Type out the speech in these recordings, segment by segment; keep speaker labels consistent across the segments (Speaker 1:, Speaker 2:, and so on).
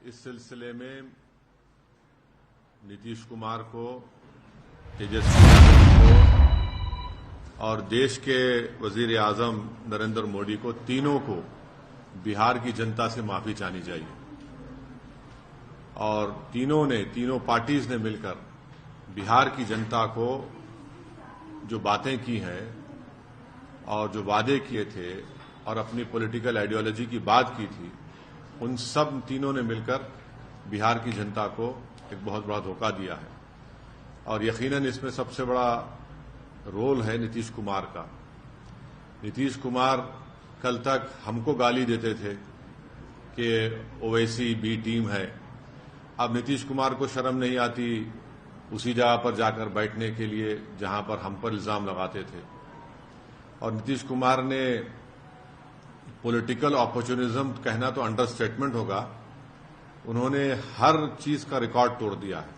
Speaker 1: इस सिलसिले में नीतीश कुमार को, तेजस्वी यादव को और देश के वजीर आजम नरेंद्र मोदी को, तीनों को बिहार की जनता से माफी चाहनी चाहिए। और तीनों पार्टीज ने मिलकर बिहार की जनता को जो बातें की हैं और जो वादे किए थे और अपनी पॉलिटिकल आइडियोलॉजी की बात की थी, उन सब तीनों ने मिलकर बिहार की जनता को एक बहुत बड़ा धोखा दिया है। और यकीनन इसमें सबसे बड़ा रोल है नीतीश कुमार का। नीतीश कुमार कल तक हमको गाली देते थे कि ओवैसी बी टीम है। अब नीतीश कुमार को शर्म नहीं आती उसी जगह पर जाकर बैठने के लिए जहां पर हम पर इल्जाम लगाते थे। और नीतीश कुमार ने पॉलिटिकल अपॉर्चुनिज्म कहना तो अंडरस्टेटमेंट होगा, उन्होंने हर चीज का रिकॉर्ड तोड़ दिया है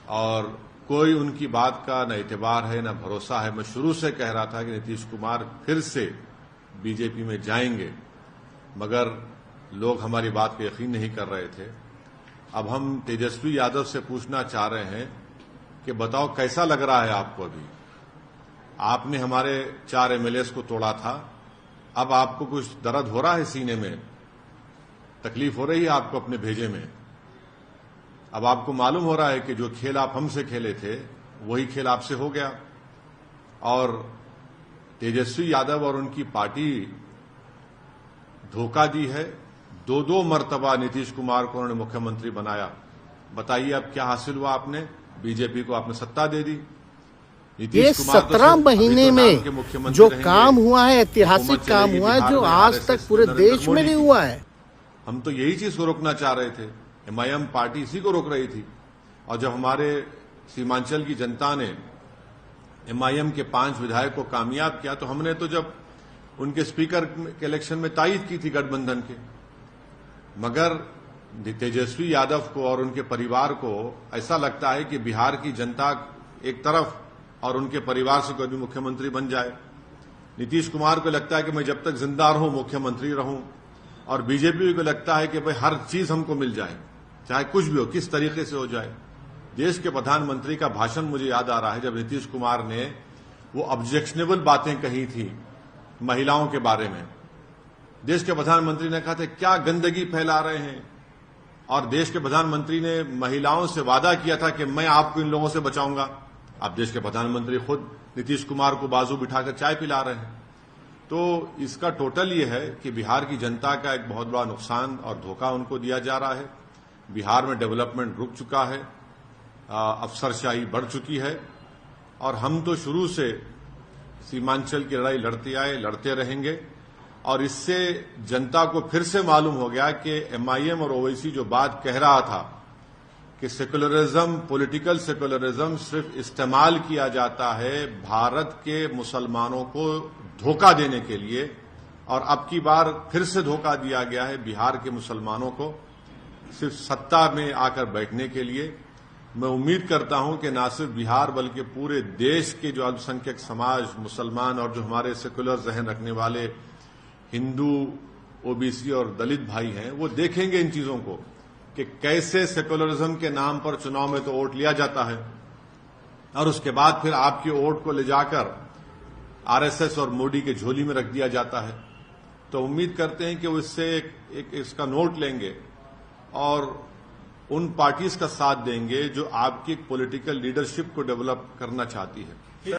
Speaker 1: और कोई उनकी बात का न एतबार है न भरोसा है। मैं शुरू से कह रहा था कि नीतीश कुमार फिर से बीजेपी में जाएंगे, मगर लोग हमारी बात पर यकीन नहीं कर रहे थे। अब हम तेजस्वी यादव से पूछना चाह रहे हैं कि बताओ कैसा लग रहा है आपको? अभी आपने हमारे 4 एमएलएस को तोड़ा था, अब आपको कुछ दर्द हो रहा है सीने में? तकलीफ हो रही है आपको अपने भेजे में? अब आपको मालूम हो रहा है कि जो खेल आप हमसे खेले थे वही खेल आपसे हो गया। और तेजस्वी यादव और उनकी पार्टी धोखा दी है। 2 मर्तबा नीतीश कुमार को उन्होंने मुख्यमंत्री बनाया। बताइए अब क्या हासिल हुआ? आपने बीजेपी को आपने सत्ता दे दी।
Speaker 2: ये 17 महीने में जो काम हुआ है, ऐतिहासिक काम हुआ है, जो आज तक पूरे देश में नहीं हुआ है।
Speaker 1: हम तो यही चीज को रोकना चाह रहे थे। एमआईएम पार्टी इसी को रोक रही थी। और जब हमारे सीमांचल की जनता ने एमआईएम के 5 विधायक को कामयाब किया, तो हमने तो जब उनके स्पीकर के इलेक्शन में तायद की थी गठबंधन के। मगर तेजस्वी यादव को और उनके परिवार को ऐसा लगता है कि बिहार की जनता एक तरफ और उनके परिवार से कोई भी मुख्यमंत्री बन जाए। नीतीश कुमार को लगता है कि मैं जब तक जिंदा रहूं मुख्यमंत्री रहूं, और बीजेपी को लगता है कि भाई हर चीज हमको मिल जाए, चाहे कुछ भी हो, किस तरीके से हो जाए। देश के प्रधानमंत्री का भाषण मुझे याद आ रहा है, जब नीतीश कुमार ने वो ऑब्जेक्शनेबल बातें कही थी महिलाओं के बारे में। देश के प्रधानमंत्री ने कहा था क्या गंदगी फैला रहे हैं, और देश के प्रधानमंत्री ने महिलाओं से वादा किया था कि मैं आपको इन लोगों से बचाऊंगा। अब देश के प्रधानमंत्री खुद नीतीश कुमार को बाजू बिठाकर चाय पिला रहे हैं। तो इसका टोटल ये है कि बिहार की जनता का एक बहुत बड़ा नुकसान और धोखा उनको दिया जा रहा है। बिहार में डेवलपमेंट रुक चुका है, अफसरशाही बढ़ चुकी है, और हम तो शुरू से सीमांचल की लड़ाई लड़ते आए, लड़ते रहेंगे। और इससे जनता को फिर से मालूम हो गया कि एमआईएम और ओवैसी जो बात कह रहा था कि सेकुलरिज्म, पॉलिटिकल सेकुलरिज्म सिर्फ इस्तेमाल किया जाता है भारत के मुसलमानों को धोखा देने के लिए, और अब की बार फिर से धोखा दिया गया है बिहार के मुसलमानों को सिर्फ सत्ता में आकर बैठने के लिए। मैं उम्मीद करता हूं कि न सिर्फ बिहार बल्कि पूरे देश के जो अल्पसंख्यक समाज, मुसलमान और जो हमारे सेकुलर जहन रखने वाले हिंदू, ओबीसी और दलित भाई हैं, वो देखेंगे इन चीजों को कि कैसे सेकुलरिज्म के नाम पर चुनाव में तो वोट लिया जाता है और उसके बाद फिर आपके वोट को ले जाकर आरएसएस और मोदी के झोली में रख दिया जाता है। तो उम्मीद करते हैं कि वो इससे एक इसका नोट लेंगे और उन पार्टीज का साथ देंगे जो आपकी पॉलिटिकल लीडरशिप को डेवलप करना चाहती है।